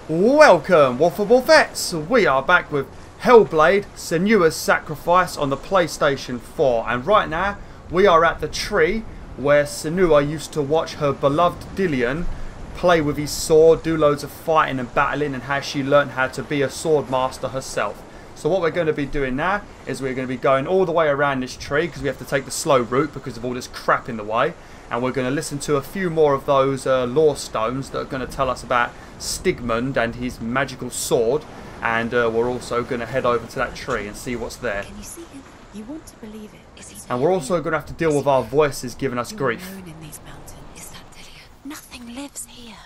Welcome, BwolfTheWolfettes! We are back with Hellblade Senua's Sacrifice on the PlayStation 4, and right now we are at the tree where Senua used to watch her beloved Dillion play with his sword, do loads of fighting and battling, and how she learnt how to be a sword master herself. So what we're going to be doing now is we're going to be going all the way around this tree because we have to take the slow route because of all this crap in the way. And we're going to listen to a few more of those lore stones that are going to tell us about Sigmund and his magical sword. And we're also going to head over to that tree and see what's there. Can you see him? You want to believe it. Is he And we're also going to have to deal with our voices giving us grief. alone in these mountains? Is that Delia? Nothing lives here.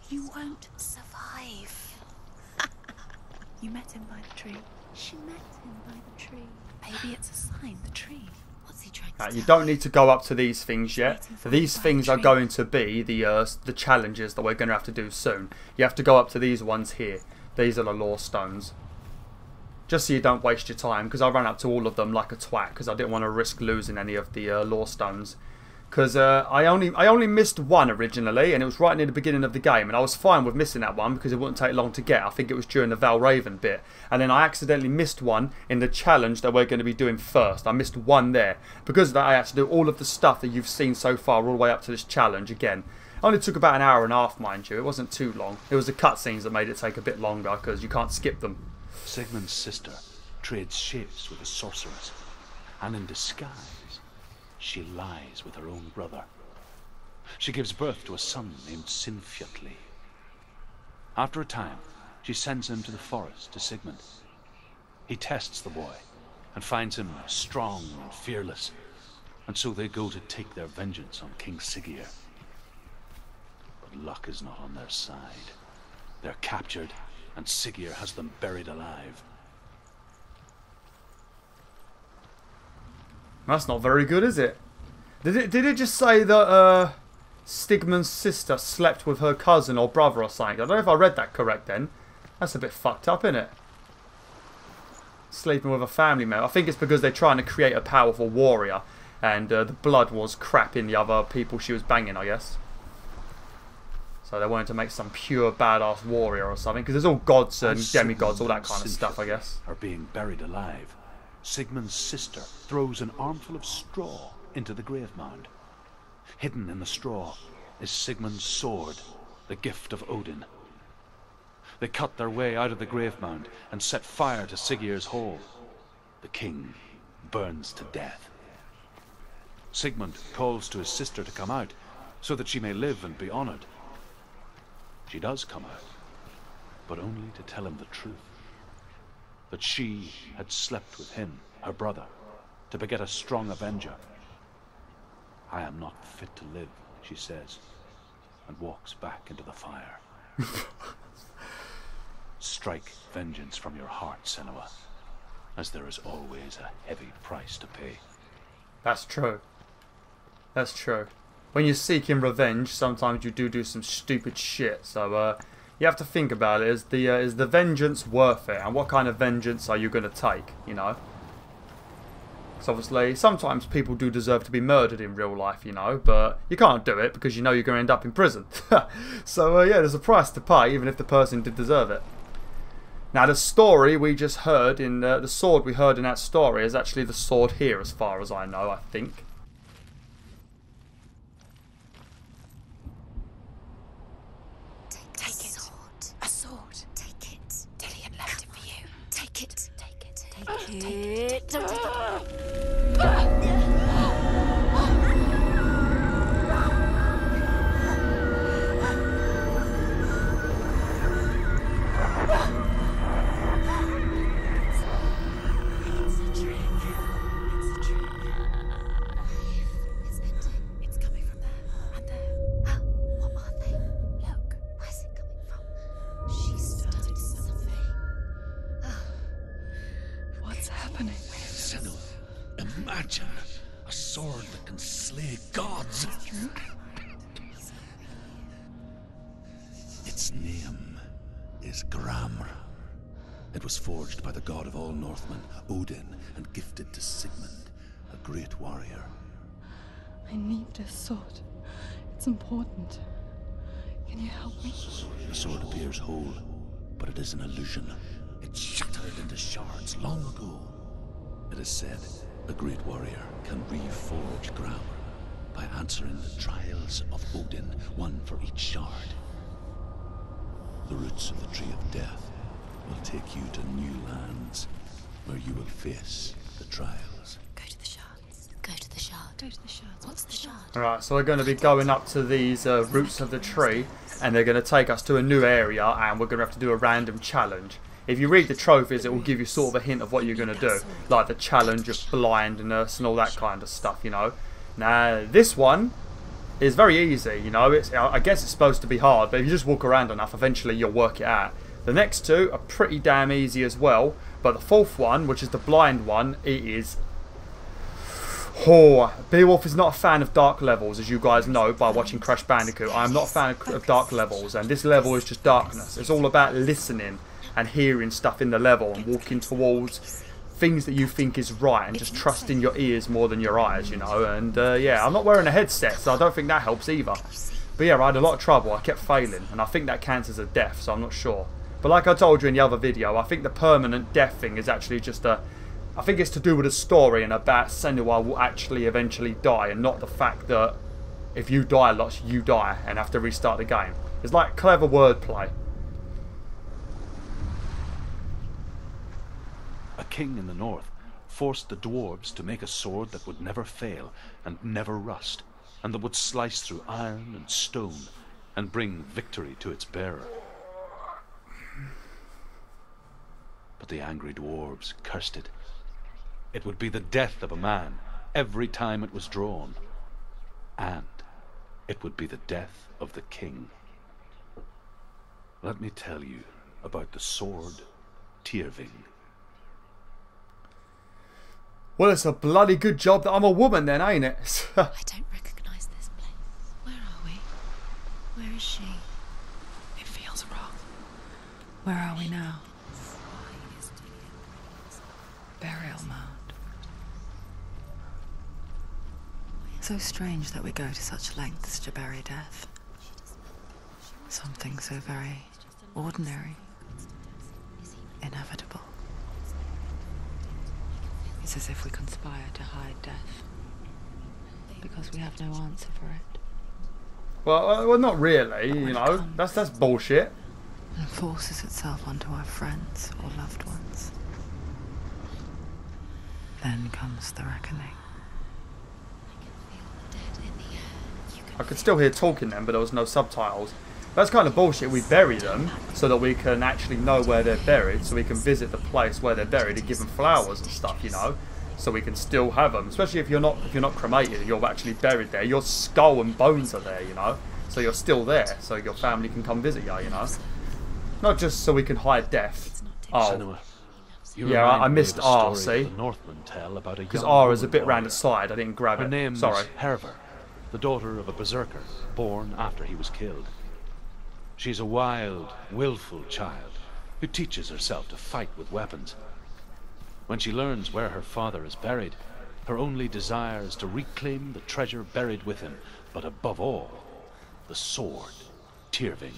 You won't survive. You met him by the tree. She met him by the tree. Maybe it's a sign. The tree. What's he trying to tell You don't me? need to go up to these things yet. These things are going to be the challenges that we're going to have to do soon. You have to go up to these ones here. These are the lore stones. Just so you don't waste your time, because I ran up to all of them like a twat, because I didn't want to risk losing any of the lore stones. Because I only missed one originally, and it was right near the beginning of the game, and I was fine with missing that one because it wouldn't take long to get. I think it was during the Valraven bit, and then I accidentally missed one in the challenge that we're going to be doing first. I missed one there. Because of that, I had to do all of the stuff that you've seen so far all the way up to this challenge again. It only took about an hour and a half, mind you. It wasn't too long. It was the cutscenes that made it take a bit longer because you can't skip them. Sigmund's sister trades shapes with a sorceress, and in disguise, she lies with her own brother. She gives birth to a son named Sinfjotli. After a time, she sends him to the forest to Sigmund. He tests the boy and finds him strong and fearless, and so they go to take their vengeance on King Siggeir. But luck is not on their side. They're captured, and Siggeir has them buried alive. That's not very good, is it? Did it just say that Sigmund's sister slept with her cousin or brother or something? I don't know if I read that correct then. That's a bit fucked up, isn't it? Sleeping with a family member. I think it's because they're trying to create a powerful warrior, and the blood was crap in the other people she was banging, I guess. So they wanted to make some pure badass warrior or something, because there's all gods and demigods, all that kind of stuff, I guess. Are being buried alive. Sigmund's sister throws an armful of straw into the grave mound. Hidden in the straw is Sigmund's sword, the gift of Odin. They cut their way out of the grave mound and set fire to Siggeir's hall. The king burns to death. Sigmund calls to his sister to come out so that she may live and be honored. She does come out, but only to tell him the truth. That she had slept with him, her brother, to beget a strong avenger. I am not fit to live, she says, and walks back into the fire. Strike vengeance from your heart, Senua, as there is always a heavy price to pay. That's true. That's true. When you're seeking revenge, sometimes you do some stupid shit, so you have to think about it. Is the vengeance worth it? And what kind of vengeance are you going to take, you know? Because obviously, sometimes people do deserve to be murdered in real life, you know, but you can't do it because you know you're going to end up in prison. So, yeah, there's a price to pay, even if the person did deserve it. Now, the story we just heard, in the sword we heard in that story, is actually the sword here, as far as I know, I think. Take it. A sword. Take it. Dillion left it for you. Take it. Take it. Take it. Don't take it. Senua, imagine a sword that can slay gods. Its name is Gramr. It was forged by the god of all Northmen, Odin, and gifted to Sigmund, a great warrior. I need this sword. It's important. Can you help me? The sword appears whole, but it is an illusion. It shattered into shards long ago. It is said a great warrior can reforge grammar by answering the trials of Odin, one for each shard. The roots of the Tree of Death will take you to new lands where you will face the trials. Go to the shards. Go to the shard. Go to the shards. What's the shard? Alright, so we're going to be going up to these roots of the tree, and they're going to take us to a new area, and we're going to have to do a random challenge. If you read the trophies, it will give you sort of a hint of what you're going to do, like the challenge of blindness and all that kind of stuff, you know. Now, this one is very easy, you know. I guess it's supposed to be hard, but if you just walk around enough, eventually you'll work it out. The next two are pretty damn easy as well, but the fourth one, which is the blind one, it is... Oh, Beowulf is not a fan of dark levels, as you guys know by watching Crash Bandicoot. I am not a fan of dark levels, and this level is just darkness. It's all about listening and hearing stuff in the level and walking towards things that you think is right and just trusting your ears more than your eyes, you know. And yeah, I'm not wearing a headset, so I don't think that helps either. But yeah, I had a lot of trouble. I kept failing, and I think that counts as a death, so I'm not sure. But like I told you in the other video, I think the permanent death thing is actually just a... I think it's to do with a story and about Senua will actually eventually die, and not the fact that if you die a lot, you die and have to restart the game. It's like clever wordplay. A king in the north forced the dwarves to make a sword that would never fail and never rust, and that would slice through iron and stone and bring victory to its bearer. But the angry dwarves cursed it. It would be the death of a man every time it was drawn, and it would be the death of the king. Let me tell you about the sword Tyrving. Well, it's a bloody good job that I'm a woman then, ain't it? I don't recognise this place. Where are we? Where is she? It feels wrong. Where are we now? Burial mound. So strange that we go to such lengths to bury death. Something so very ordinary, inevitable. It's as if we conspire to hide death, because we have no answer for it. Well, not really, you know. That's bullshit. And forces itself onto our friends or loved ones. Then comes the reckoning. I could still hear talking then, but there was no subtitles. That's kind of bullshit. We bury them so that we can actually know where they're buried, so we can visit the place where they're buried and give them flowers and stuff, you know, so we can still have them. Especially if you're not cremated, you're actually buried there. Your skull and bones are there, you know, so you're still there, so your family can come visit you, you know. Not just so we can hide death. Oh. Yeah, I missed R, see? Because R is a bit round the side, I didn't grab it. Her name Sorry. is Herver, the daughter of a berserker, born after he was killed. She's a wild, willful child who teaches herself to fight with weapons. When she learns where her father is buried, her only desire is to reclaim the treasure buried with him, but above all, the sword, Tyrving.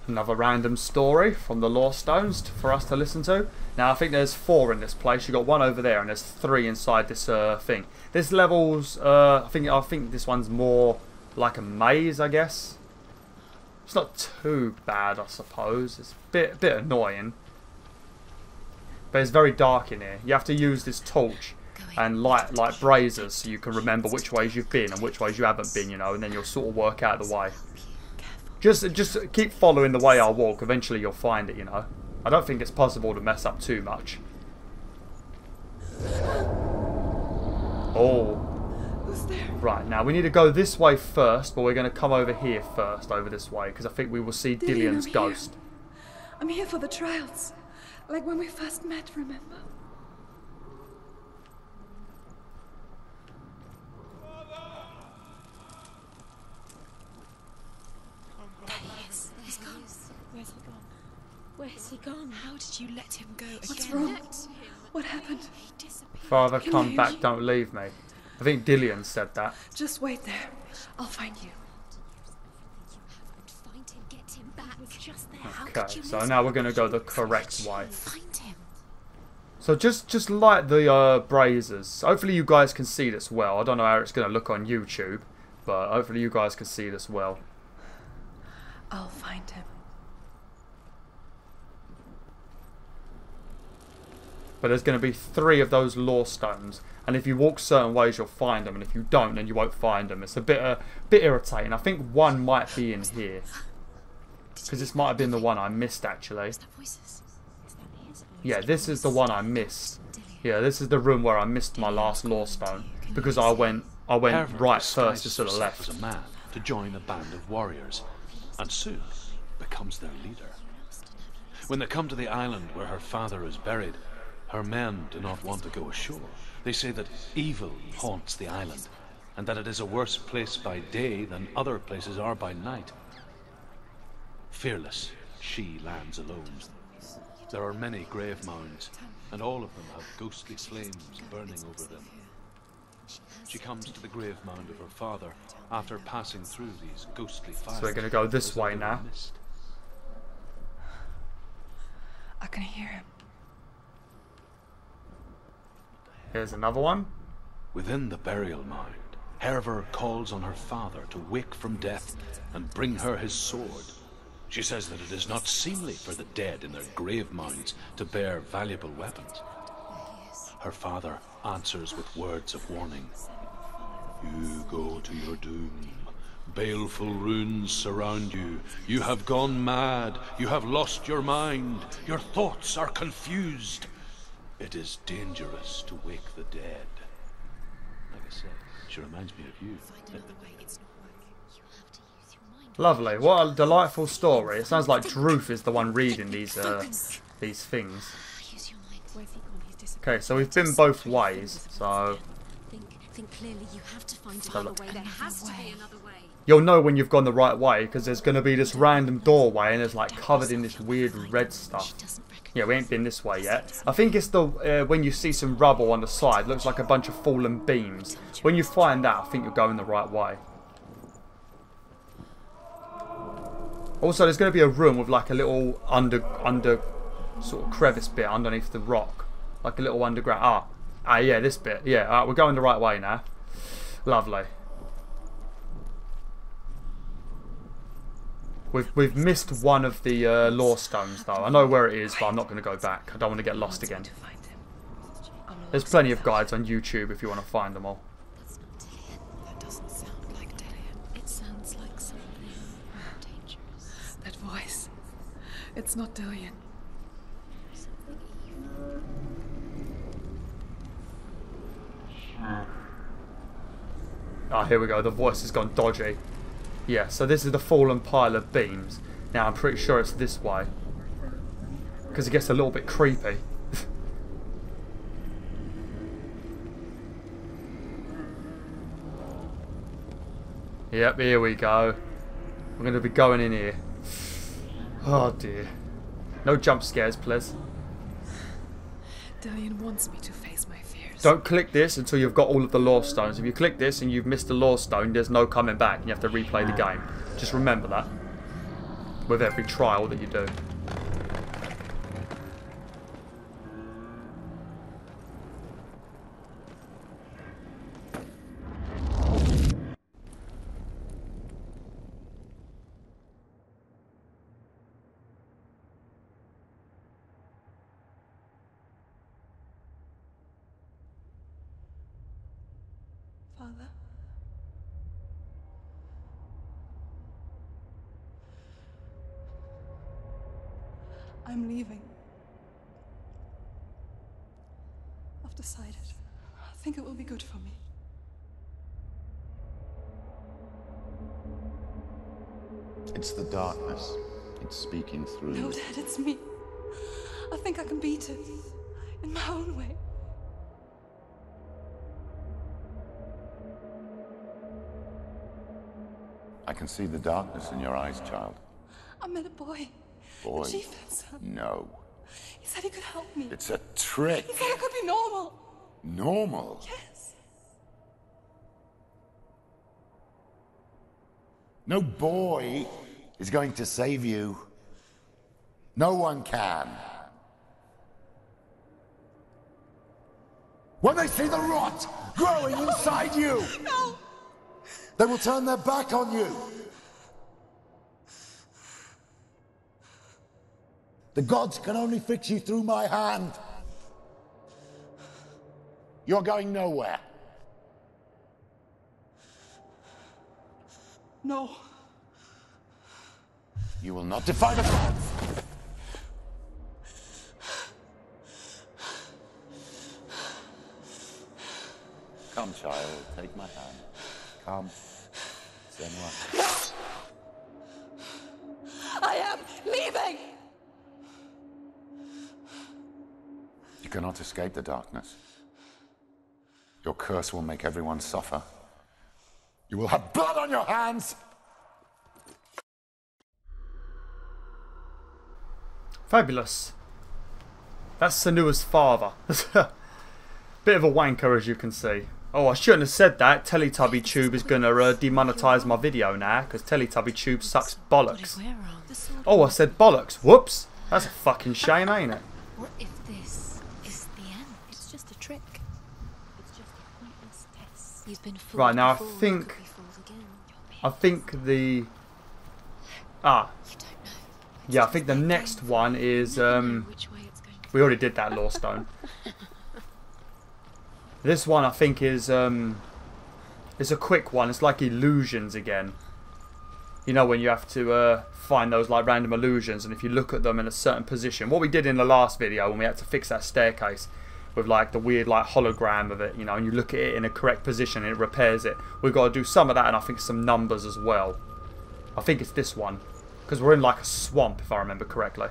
Another random story from the Lore Stones for us to listen to. Now I think there's 4 in this place. You got 1 over there, and there's 3 inside this thing. This level's I think this one's more like a maze, I guess. It's not too bad, I suppose. It's a bit annoying, but it's very dark in here. You have to use this torch and light like braziers so you can remember which ways you've been and which ways you haven't been, you know, and then you'll sort of work out the way. Just keep following the way I walk. Eventually you'll find it, you know. I don't think it's possible to mess up too much. Oh. Right, now we need to go this way first, but we're going to come over here first, over this way, because I think we will see Dillion's ghost. I'm here for the trials. Like when we first met, remember? He's gone. Where's he gone? Where's he gone? How did you let him go again? What's wrong? What happened? Father, come back, don't leave me. I think Dillian said that. Just wait there. I'll find you. Find him, get him back. Just there. How Okay, could you so miss now him? we're going to go the correct way. Find him. So just light the braziers. Hopefully you guys can see this well. I don't know how it's going to look on YouTube, but hopefully you guys can see this well. I'll find him. But there's going to be 3 of those lore stones, and if you walk certain ways you'll find them, and if you don't then you won't find them. It's a bit irritating. I think one might be in here, because this might have been the one I missed actually. Yeah, this is the one I missed. Yeah, this is the room where I missed my last lore stone, because I went Herver right first disguises instead of herself left. as a man to join a band of warriors, and soon becomes their leader. When they come to the island where her father is buried, her men do not want to go ashore. They say that evil haunts the island, and that it is a worse place by day than other places are by night. Fearless, she lands alone. There are many grave mounds, and all of them have ghostly flames burning over them. She comes to the grave mound of her father after passing through these ghostly fires. So we're going to go this way now. I can hear him. Here's another one. Within the burial mound, Herver calls on her father to wake from death and bring her his sword. She says that it is not seemly for the dead in their grave mounds to bear valuable weapons. Her father answers with words of warning. You go to your doom. Baleful runes surround you. You have gone mad. You have lost your mind. Your thoughts are confused. It is dangerous to wake the dead. Like I said, she reminds me of you. Lovely. What a delightful story. It sounds like Druth is the one reading these things. Okay, so we've been both ways. So Think clearly. You have to find another way. There has to be another way. you'll know when you've gone the right way, because there's going to be this random doorway and it's like covered in this weird red stuff. Yeah, we ain't been this way yet. I think it's the when you see some rubble on the side, looks like a bunch of fallen beams. When you find that, I think you're going the right way. Also, there's going to be a room with like a little under sort of crevice bit underneath the rock, like a little underground. Yeah, this bit. Yeah, we're going the right way now. Lovely. We've missed one of the lore stones though. I know where it is, but I'm not going to go back. I don't want to get lost again. There's plenty of guides on YouTube if you want to find them all. That doesn't sound like Dillian. It sounds like something more dangerous. That voice. It's not Dillian. Here we go. The voice has gone dodgy. Yeah, so this is the fallen pile of beams. Now I'm pretty sure it's this way, because it gets a little bit creepy. Yep, here we go. We're going to be going in here. Oh dear. No jump scares, please. Dillian wants me to face my fears. Don't click this until you've got all of the lore stones. If you click this and you've missed the lore stone, there's no coming back and you have to replay the game. Just remember that with every trial that you do. Father? I'm leaving. I've decided. I think it will be good for me. It's the darkness. It's speaking through No, you. Dad, it's me. I think I can beat it. In my own way. I can see the darkness in your eyes, child. I met a boy. Boy. The chieftain's son. No. He said he could help me. It's a trick. He said I could be normal. Normal. Yes. No boy is going to save you. No one can. When they see the rot growing inside you, no, they will turn their back on you. The gods can only fix you through my hand. You're going nowhere. No. You will not defy the gods. Come, child, take my hand. Come, Senua. I am leaving! You cannot escape the darkness. Your curse will make everyone suffer. You will have blood on your hands! Fabulous. That's Senua's father. Bit of a wanker, as you can see. Oh, I shouldn't have said that. Teletubby Tube is going to demonetize my video now, because Teletubby Tube sucks bollocks. Oh, I said bollocks. Whoops. That's a fucking shame, ain't it? What if this is the end? It's just a trick. It's just a pointless test. You've been fooled Right, now before, I think the... You don't know. Yeah, I think the next one is... we already did that, Lawstone. This one I think is it's a quick one. It's like illusions again. You know, when you have to find those like random illusions, and if you look at them in a certain position. What we did in the last video when we had to fix that staircase with like the weird like hologram of it, you know, and you look at it in a correct position and it repairs it. We've got to do some of that, and I think some numbers as well. I think it's this one, because we're in like a swamp if I remember correctly.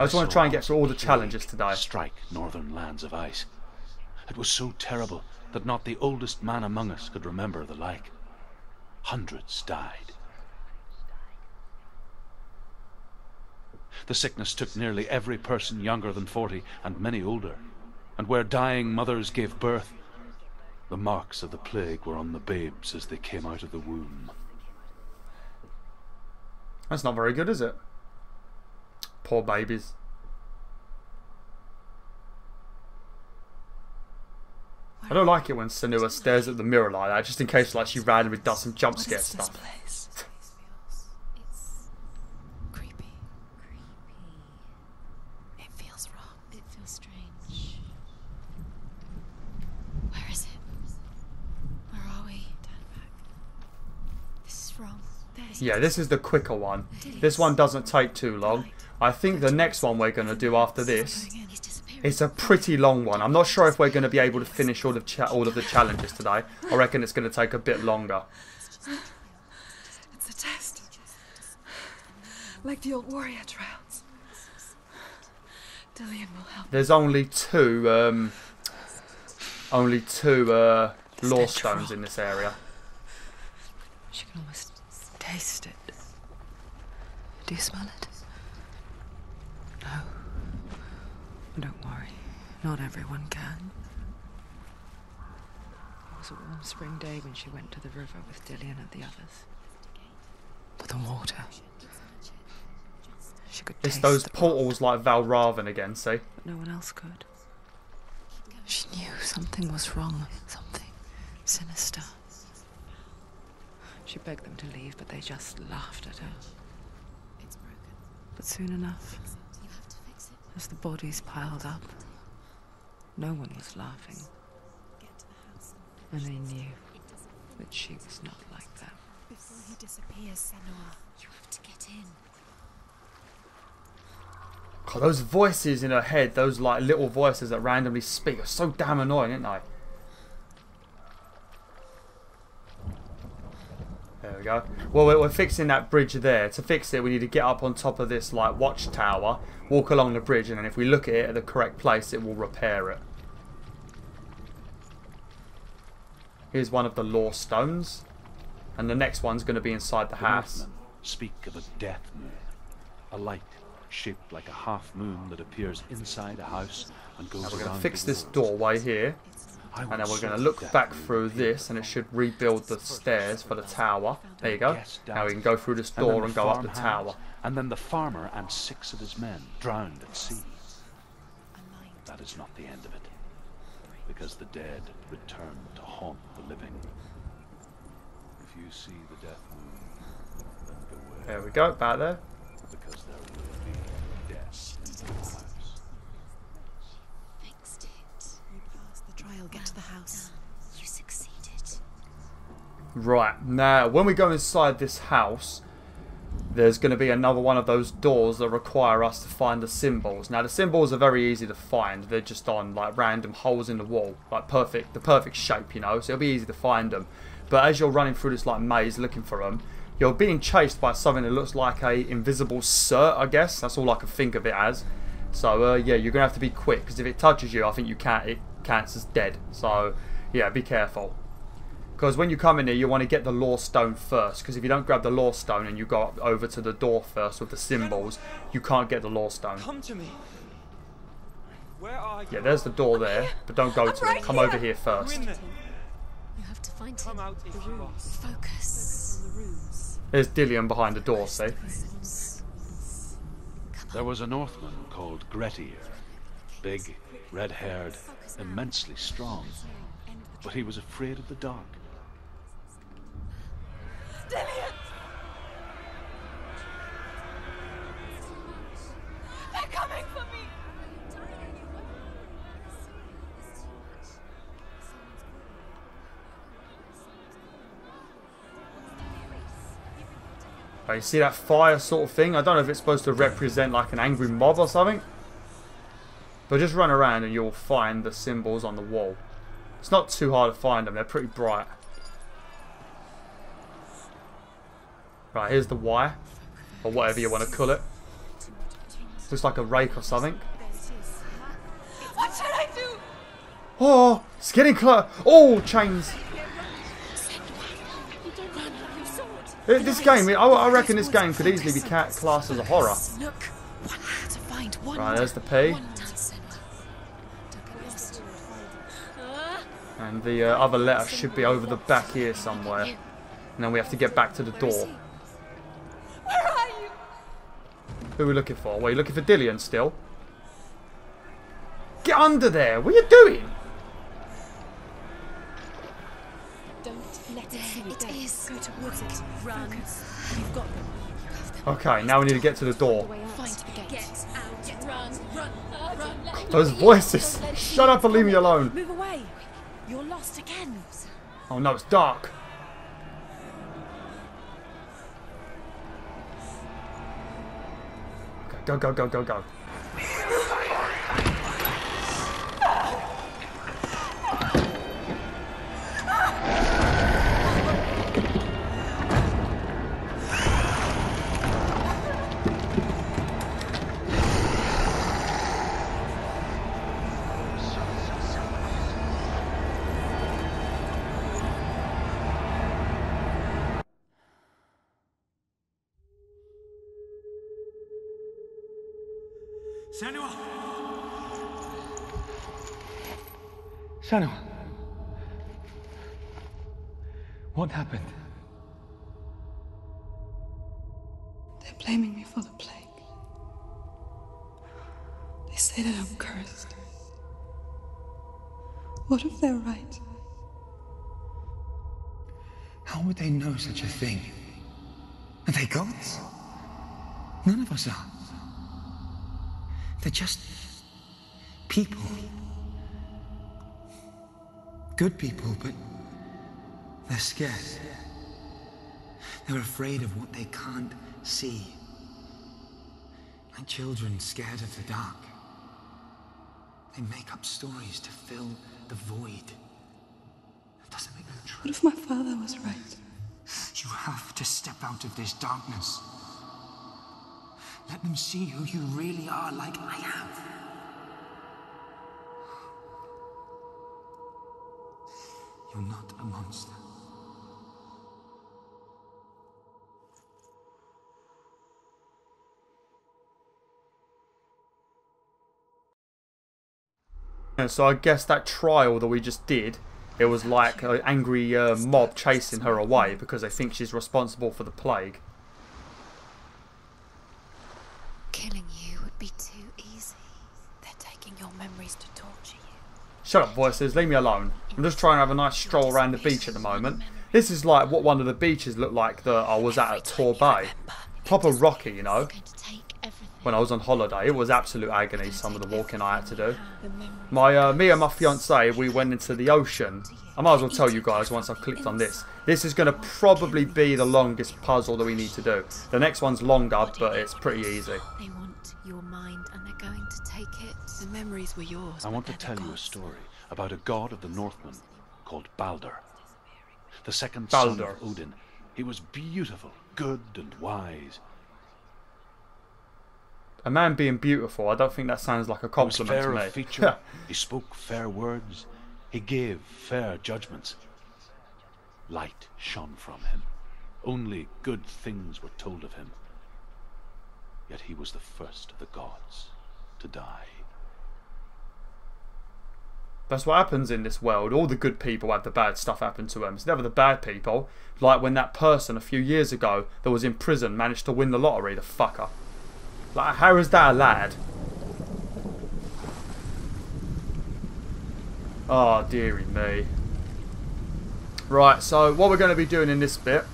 I just want to try and get through all the challenges today. Strike northern lands of ice. It was so terrible that not the oldest man among us could remember the like. Hundreds died. The sickness took nearly every person younger than 40, and many older. And where dying mothers gave birth, the marks of the plague were on the babes as they came out of the womb. That's not very good, is it? Poor babies. I don't like it when Senua stares at the mirror like that, just in case like she randomly does some jump scare stuff. It's creepy. It feels wrong. It feels strange. Where is it? Where are we? Turn back. This is wrong. Yeah, this is the quicker one. This one doesn't take too long. I think the next one we're going to do after this, it's a pretty long one. I'm not sure if we're going to be able to finish all of the challenges today. I reckon it's going to take a bit longer. It's a test. Like the old warrior trials. Dillian will help. There's only two law stones in this area. She can almost taste it. Do you smell it? No. Don't worry. Not everyone can. It was a warm spring day when she went to the river with Dillian and the others. But the water. She could taste It's those the portals like Valravan again, see? but no one else could. She knew something was wrong. Something sinister. She begged them to leave, but they just laughed at her. But soon enough, as the bodies piled up, no one was laughing. And they knew that she was not like that. Before he disappears, Senua, you have to get in. God, those voices in her head, those like little voices that randomly speak, are so damn annoying, aren't they? There we go. Well, we're fixing that bridge there. To fix it, we need to get up on top of this like watchtower, walk along the bridge, and then if we look at it at the correct place, it will repair it. Here's one of the law stones, and the next one's going to be inside the house. Northmen speak of a death moon, a light shaped like a half moon that appears inside a house and goes Now we're going around to fix the this world. doorway here. And then we're going to look back through this, and it should rebuild the stairs for the tower. There you go. Now we can go through this door and go up the tower. And then the farmer and 6 of his men drowned at sea. That is not the end of it, because the dead return to haunt the living. If you see the death moon, then beware. There we go, back there. Because there will be death in your house. Fixed it. You passed the trial. Get to the house. You succeeded. Right, now when we go inside this house, there's going to be another one of those doors that require us to find the symbols. Now the symbols are very easy to find. They're just on like random holes in the wall, like the perfect shape, you know, so it'll be easy to find them. But as you're running through this like maze looking for them, you're being chased by something that looks like a invisible cert, I guess. That's all I can think of it as. So yeah, you're going to have to be quick, because if it touches you, I think it counts as dead. So yeah, be careful. Because when you come in here, you want to get the law stone first. Because if you don't grab the law stone and you go up over to the door first with the symbols, you can't get the law stone. Come to me. Where are you? Yeah, there's the door there, but don't go to it. Come over here first. You have to find Come him. out if you must. Focus on the rooms. There's Dillion behind the door, see? There was a Northman called Grettir. Big, red-haired, immensely strong. But he was afraid of the dark. Dillion! They're coming for me! Oh, you see that fire sort of thing? I don't know if it's supposed to represent like an angry mob or something. But just run around and you'll find the symbols on the wall. It's not too hard to find them, they're pretty bright. Right, here's the Y, or whatever you want to call it. Looks like a rake or something. What should I do? Oh, it's getting close. Oh, chains. This game, I reckon this game could easily be classed as a horror. Look, one to find one. Right, there's the P. And the other letter should be over the back here somewhere. And then we have to get back to the door. Where are you? Who are we looking for? Well, you looking for Dillion still? Get under there! What are you doing? Don't let it see you. It is. Go towards it. Run. You've got them. Okay, now we need to get to the door. Find the gate. Get out. Run. Those voices! Shut up and leave me alone! Move away. You're lost again. Oh no, it's dark. Okay, go. Senua! Senua. What happened? They're blaming me for the plague. They say that I'm cursed. What if they're right? How would they know such a thing? Are they gods? None of us are. They're just people. Good people, but they're scared. They're afraid of what they can't see. Like children scared of the dark. They make up stories to fill the void. That doesn't make them true. What if my father was right? You have to step out of this darkness. Let them see who you really are, like I have. You're not a monster. So I guess that trial that we just did, it was like an angry mob chasing her away because they think she's responsible for the plague. Killing you would be too easy. They're taking your memories to torture you. Shut up, voices. Leave me alone. I'm just trying to have a nice stroll around the beach at the moment. This is like what one of the beaches looked like that I was at Torbay. Proper rocky, you know. When I was on holiday, it was absolute agony, some of the walking I had to do. Me and my fiancée, we went into the ocean. I might as well tell you guys once I've clicked on this. This is going to probably be the longest puzzle that we need to do. The next one's longer, but it's pretty easy. They want your mind and they're going to take it. The memories were yours. I want to tell you a story about a god of the Northmen called Balder. The second son of Odin. He was beautiful, good and wise. A man being beautiful, I don't think that sounds like a compliment He was fair to me. of feature. He spoke fair words. He gave fair judgments. Light shone from him. Only good things were told of him. Yet he was the first of the gods to die. That's what happens in this world. All the good people have the bad stuff happen to them. It's never the bad people. Like when that person a few years ago that was in prison managed to win the lottery, the fucker. Like, how is that allowed? Oh, dearie me. Right, so what we're going to be doing in this bit,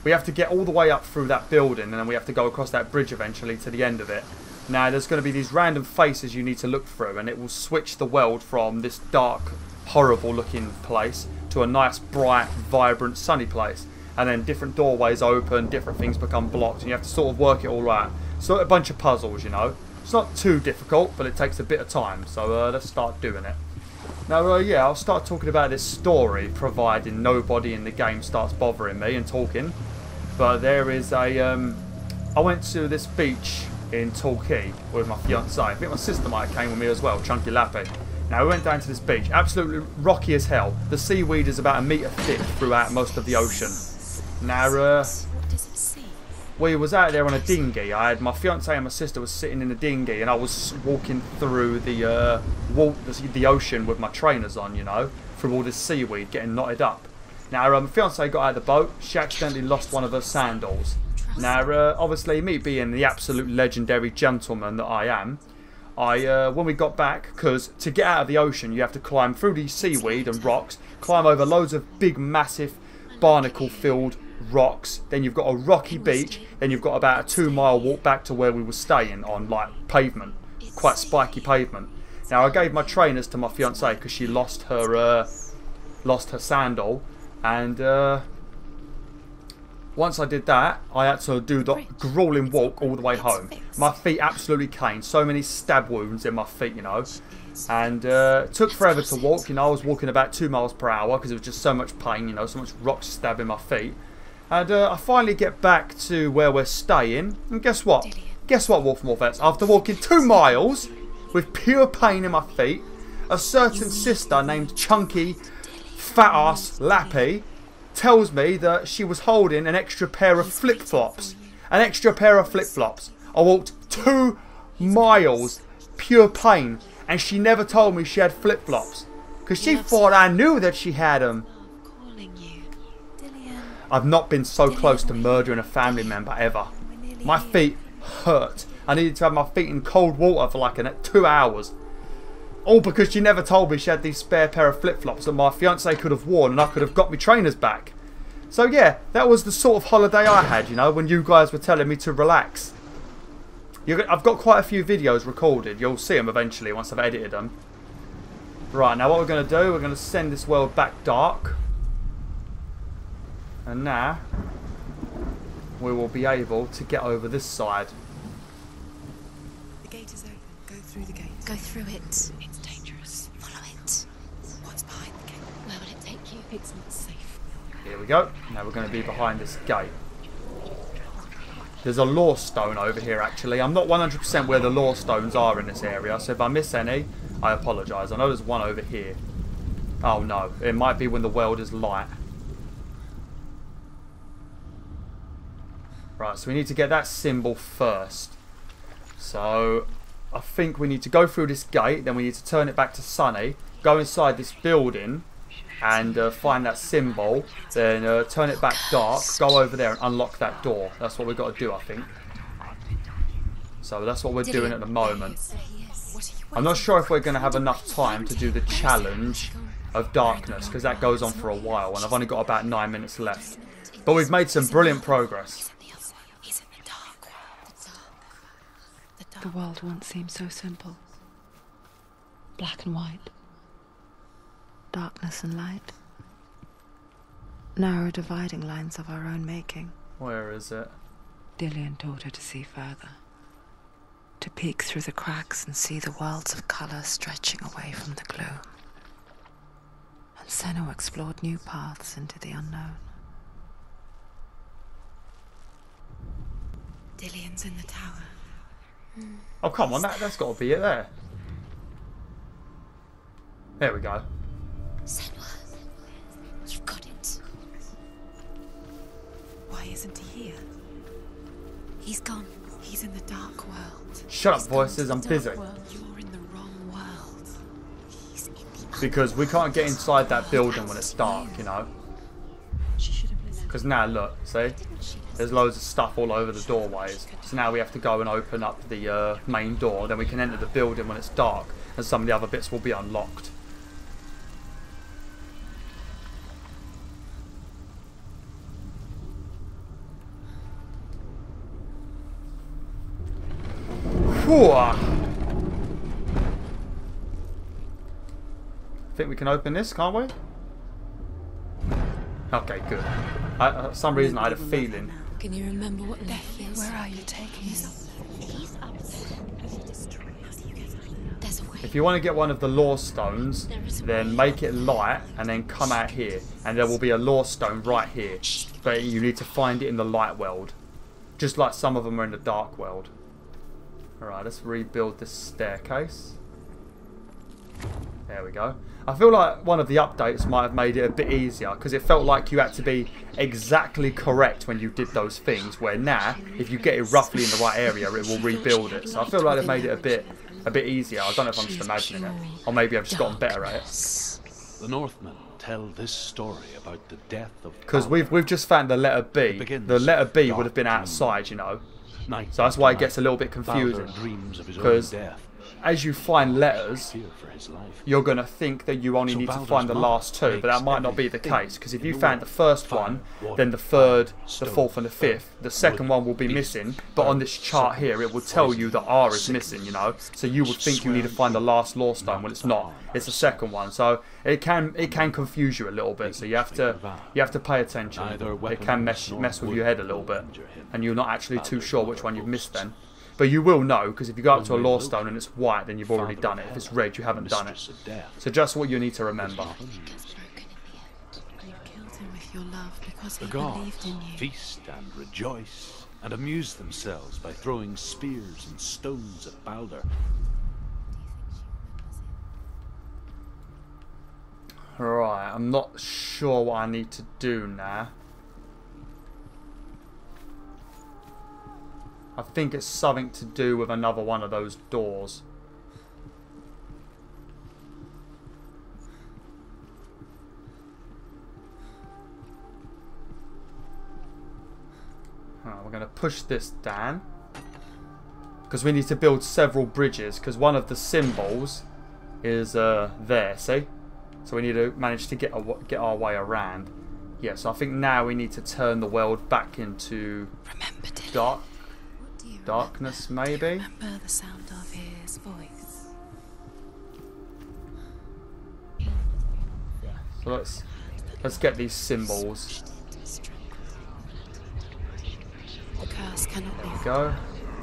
we have to get all the way up through that building and then we have to go across that bridge eventually to the end of it. Now, there's going to be these random faces you need to look through and it will switch the world from this dark, horrible looking place to a nice, bright, vibrant, sunny place. And then different doorways open, different things become blocked and you have to sort of work it all out. So a bunch of puzzles, you know. It's not too difficult, but it takes a bit of time. So let's start doing it. Now, yeah, I'll start talking about this story, providing nobody in the game starts bothering me and talking. But there is a... I went to this beach in Torquay with my fiancée. I think my sister might have came with me as well, Chunky Lappy. Now, we went down to this beach. Absolutely rocky as hell. The seaweed is about 1 metre thick throughout most of the ocean. Now, we was out there on a dinghy. I had my fiancée and my sister was sitting in the dinghy and I was walking through the ocean with my trainers on, you know, through all this seaweed, getting knotted up. Now, my fiancée got out of the boat. She accidentally lost one of her sandals. Now, obviously, me being the absolute legendary gentleman that I am, when we got back, because to get out of the ocean, you have to climb through the seaweed and rocks, climb over loads of big, massive, barnacle-filled rocks, then you've got a rocky beach, then you've got about a 2-mile walk back to where we were staying on like pavement, quite spiky pavement. Now I gave my trainers to my fiancée because she lost her sandal, and once I did that I had to do the grueling walk all the way home. My feet absolutely caned, so many stab wounds in my feet, you know, and it took forever to walk, you know. I was walking about 2 miles per hour because it was just so much pain, you know, so much rock stabbing my feet. And I finally get back to where we're staying, and guess what? Guess what, WolfTheWolf? After walking 2 miles with pure pain in my feet, a certain sister named Chunky Fat-Ass Lappy tells me that she was holding an extra pair of flip-flops. An extra pair of flip-flops. I walked 2 miles, pure pain, and she never told me she had flip-flops. Because she thought I knew that she had them. I've not been so close to murdering a family member ever. My feet hurt. I needed to have my feet in cold water for like 2 hours. All because she never told me she had these spare pair of flip-flops that my fiancée could have worn and I could have got my trainers back. So yeah, that was the sort of holiday I had, you know, when you guys were telling me to relax. I've got quite a few videos recorded. You'll see them eventually once I've edited them. Right, now what we're going to do, we're going to send this world back dark. And now we will be able to get over this side. The gate is open. Go through the gate. Go through it. It's dangerous. Follow it. What's behind the gate? Where will it take you? It's not safe. Here we go. Now we're going to be behind this gate. There's a lore stone over here actually. I'm not 100% where the lore stones are in this area, so if I miss any, I apologise. I know there's one over here. Oh no, it might be when the world is light. Right, so we need to get that symbol first. So I think we need to go through this gate, then we need to turn it back to sunny, go inside this building and find that symbol, then turn it back dark, go over there and unlock that door. That's what we've got to do, I think. So that's what we're doing at the moment. I'm not sure if we're going to have enough time to do the challenge of darkness, because that goes on for a while and I've only got about 9 minutes left. But we've made some brilliant progress. The world once seemed so simple. Black and white. Darkness and light. Narrow dividing lines of our own making. Where is it? Dillian taught her to see further. To peek through the cracks and see the worlds of colour stretching away from the gloom. And Senua explored new paths into the unknown. Dillian's in the tower. Oh, come on, that's got to be it there. There we go. Senua, you've got it. Why isn't he here? He's gone. He's in the dark world. Shut up, voices, I'm busy. You're in the wrong world. He's in the Because we can't get inside that building when it's dark, you know. Because now, look, see? There's loads of stuff all over the doorways. So now we have to go and open up the main door. Then we can enter the building when it's dark. And some of the other bits will be unlocked. Whew. Think we can open this, can't we? Okay, good. For some reason I had a feeling. Can you remember what death is? Where are you taking me? He's up there. There's a way. If you want to get one of the lore stones, then make it light and then come out here. And there will be a lore stone right here. But you need to find it in the light world. Just like some of them are in the dark world. Alright, let's rebuild this staircase. There we go. I feel like one of the updates might have made it a bit easier, because it felt like you had to be exactly correct when you did those things, where now, if you get it roughly in the right area, it will rebuild it. So I feel like they've made it a bit easier. I don't know if I'm just imagining it, or maybe I've just gotten better at it. The Northmen tell this story about the death of... Because we've just found the letter B. The letter B would have been outside, you know. So that's why it gets a little bit confusing. Because as you find letters, you're going to think that you only need to find the last two, but that might not be the case, because if you found the first one, then the third, the fourth and the fifth, the second one will be missing, but on this chart here it will tell you that R is missing, you know, so you would think you need to find the last lore stone when it's not, it's the second one, so it can confuse you a little bit, so you have to pay attention. It can mess with your head a little bit, and you're not actually too sure which one you've missed then. But you will know, because if you go up to a lore stone and it's white, then you've already done it. If it's red, you haven't done it. So just what you need to remember. You killed him with your love because he The gods believed in you. feast and rejoice and amuse themselves by throwing spears and stones at Balder. Right, I'm not sure what I need to do now. I think it's something to do with another one of those doors. Right, we're going to push this down. Because we need to build several bridges. Because one of the symbols is there, see? So we need to manage to get our way around. Yeah, so I think now we need to turn the world back into darkness, maybe? Remember the sound of his voice. So let's get these symbols. The curse cannot be. There we go.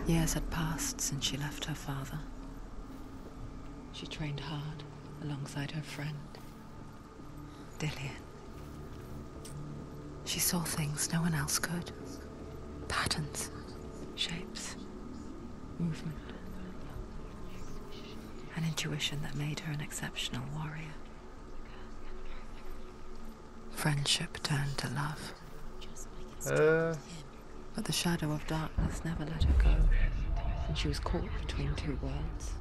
Years had passed since she left her father. She trained hard alongside her friend, Dillian. She saw things no one else could. Patterns, shapes, movement. An intuition that made her an exceptional warrior. Friendship turned to love. But the shadow of darkness never let her go. and she was caught between two worlds.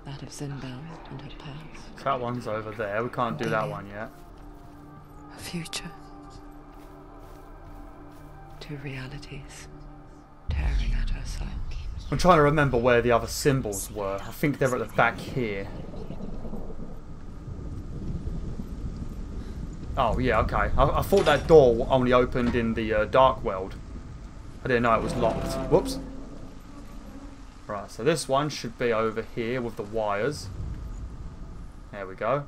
That of Zinbel and her past. That one's over there. We can't do that one yet. Her future. Two realities tearing at her soul. I'm trying to remember where the other symbols were. I think they're at the back here. Oh, yeah, okay. I thought that door only opened in the dark world. I didn't know it was locked. Whoops. Right, so this one should be over here with the wires. There we go.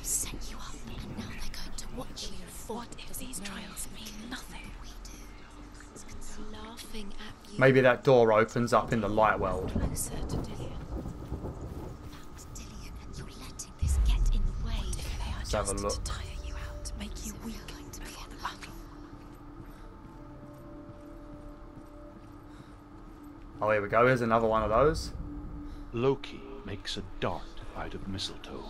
Set you up, and now they're going to watch you. What if these trials mean nothing? Laughing at you. Maybe that door opens up in the light world. Closer to Dillian. Dillian, and you're letting this get in the way. What if they are Let's have a just look. to tire you out, make you weak before the battle? Oh, here we go. Here's another one of those. Loki makes a dart out of mistletoe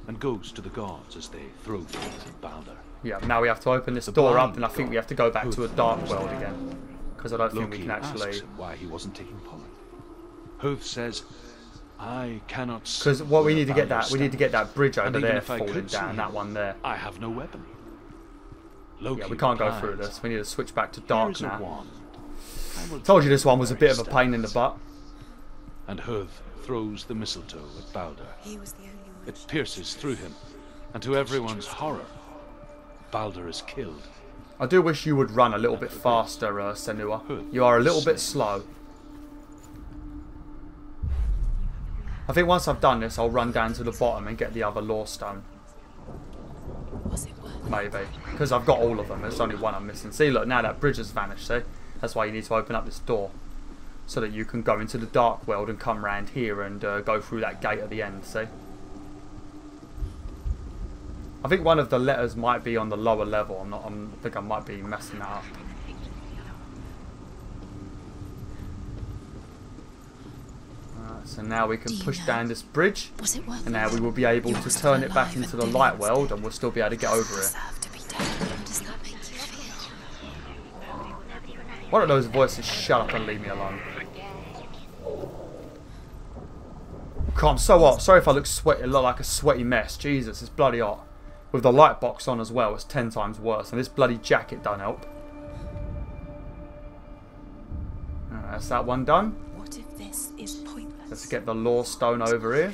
and goes to the gods as they throw things at Balder. Yeah, now we have to open this door up, and I think we have to go back to a dark world again. Because I don't think we can actually... asks him why he wasn't taking part. Hoth says, I cannot see. Because what we where need to get Balder that, we need to get that bridge over And even there if I falling could see down, him, that one there. I have no weapon. Loki Yeah, we can't go replies, through this. We need to switch back to "Here dark is a now. wand. I will Told you take this one was a where bit it of a pain in the stands." butt. And Hoth throws the mistletoe at Balder. He was the only one. It pierces through him, and to everyone's horror, Balder is killed. I do wish you would run a little bit faster, Senua. You are a little bit slow. I think once I've done this, I'll run down to the bottom and get the other Lore Stone. Was it worth? Maybe. Because I've got all of them. There's only one I'm missing. See, look, now that bridge has vanished, see? That's why you need to open up this door. So that you can go into the dark world and come round here and go through that gate at the end, see? I think one of the letters might be on the lower level. I think I might be messing that up. So now we can push down this bridge, Was it worth and now we will be able to turn it back into the light world, and we'll still be able to get over it. To be dead. How does that make you feel? One of those voices, shut up and leave me alone. God, I'm so hot. Sorry if I look like a sweaty mess. Jesus, it's bloody hot. With the light box on as well, it's 10 times worse. And this bloody jacket don't help. Alright, that's that one done. What if this is pointless? Let's get the Lore Stone over here.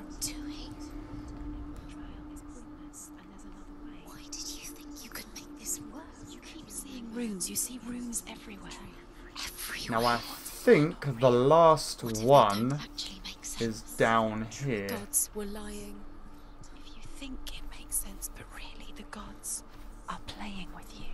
Why did you think you could make this work? You keep seeing runes. You see runes everywhere. Now I think the last one is down here. The gods were lying. If you think it makes sense, but really the gods are playing with you.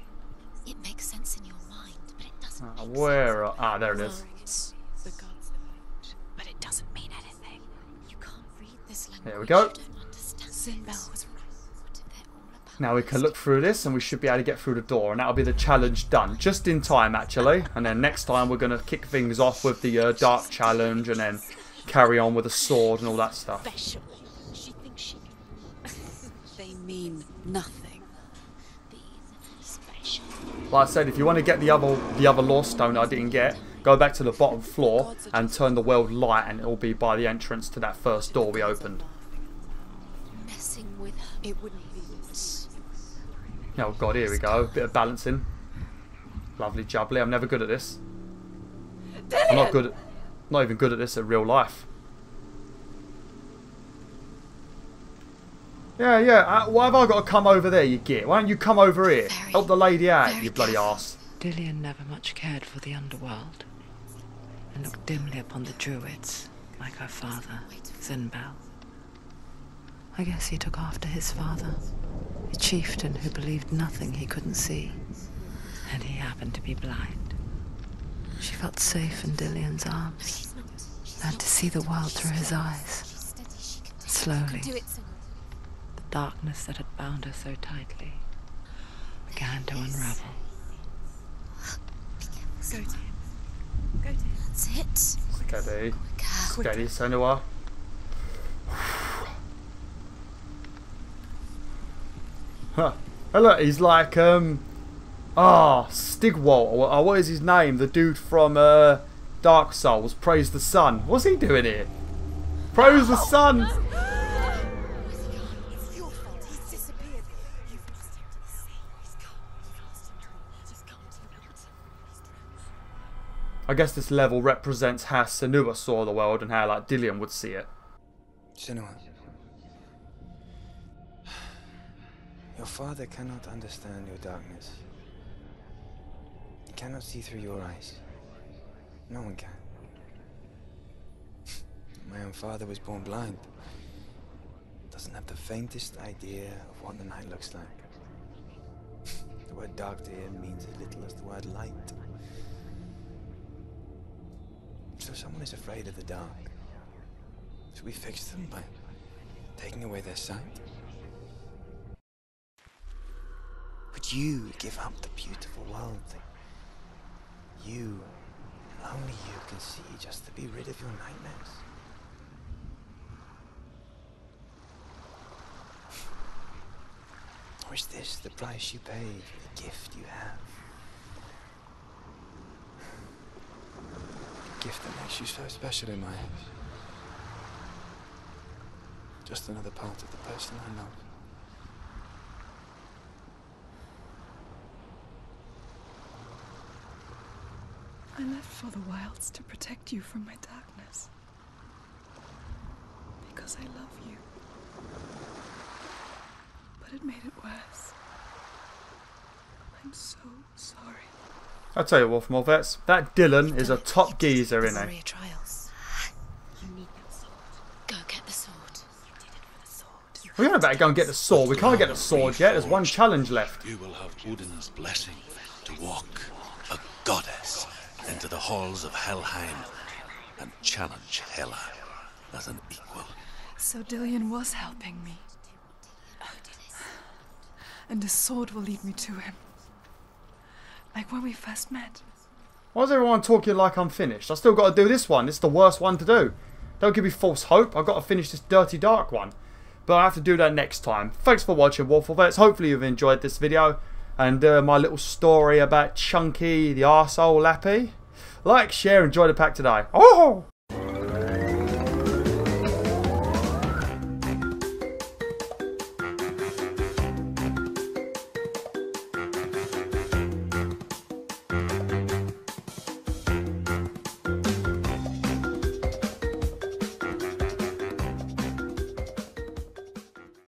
It makes sense in your mind, but it doesn't make Where? sense. Ah, there it is. It's the gods that vote, but it doesn't mean anything. You can't read this language. There we go. You don't understand. Zinbel was right. What if they're all about Now we can look through this and we should be able to get through the door, and that'll be the challenge done. Just in time, actually. And then next time we're going to kick things off with the dark challenge and then carry on with a sword and all that stuff. special? She thinks she They mean nothing. Being special. Like I said, if you want to get the other Lore Stone that I didn't get, go back to the bottom floor and turn the world light, and it'll be by the entrance to that first door we opened. Messing with her. It wouldn't be this. Oh god, here we go. Bit of balancing. Lovely jubbly. I'm never good at this. I'm not even good at this in real life. Yeah. Why have I got to come over there, you git? Why don't you come over here? Help the lady out, you bloody arse. Dillian never much cared for the underworld, and looked dimly upon the druids, like her father, Zinbel. I guess he took after his father, a chieftain who believed nothing he couldn't see, and he happened to be blind. She felt safe in Dillian's arms, learned to see the world through his eyes. Slowly, the darkness that had bound her so tightly began to unravel. Go to him. Go to him. That's it. Steady. Steady, Senua. Huh. Oh look, he's like Stigwalt. Or what is his name? The dude from Dark Souls. Praise the Sun. What's he doing here? Praise the Sun. It's your fault. He's disappeared. You've lost him to the sea. He's gone. You've lost him. Just come to the mountain. I guess this level represents how Senua saw the world and how like Dillion would see it. Senua. Your father cannot understand your darkness. He cannot see through your eyes. No one can. My own father was born blind. Doesn't have the faintest idea of what the night looks like. The word dark to him means as little as the word light. So someone is afraid of the dark. Should we fix them by taking away their sight? Would you give up the beautiful world that you, and only you, can see just to be rid of your nightmares? Or is this the price you pay for the gift you have? A gift that makes you so special in my eyes. Just another part of the person I love. I left for the wilds to protect you from my darkness. Because I love you. But it made it worse. I'm so sorry. I'll tell you, Wolf Morvets, that Dylan is a top geezer, The isn't he? warrior trials. You need that sword. Go get the sword. You did it for the sword. We're going to go and get the sword. We can't get the sword yet. There's one challenge left. You will have Odin's blessing to walk, a goddess, into the halls of Helheim and challenge Hela as an equal. So Dillion was helping me. And the sword will lead me to him. Like when we first met. Why is everyone talking like I'm finished? I still got to do this one. It's the worst one to do. Don't give me false hope. I've got to finish this dirty dark one. But I have to do that next time. Thanks for watching, WolfTheWolf. Hopefully you've enjoyed this video. And my little story about Chunky, the arsehole Lappy. Like, share, enjoy the pack today. Oh!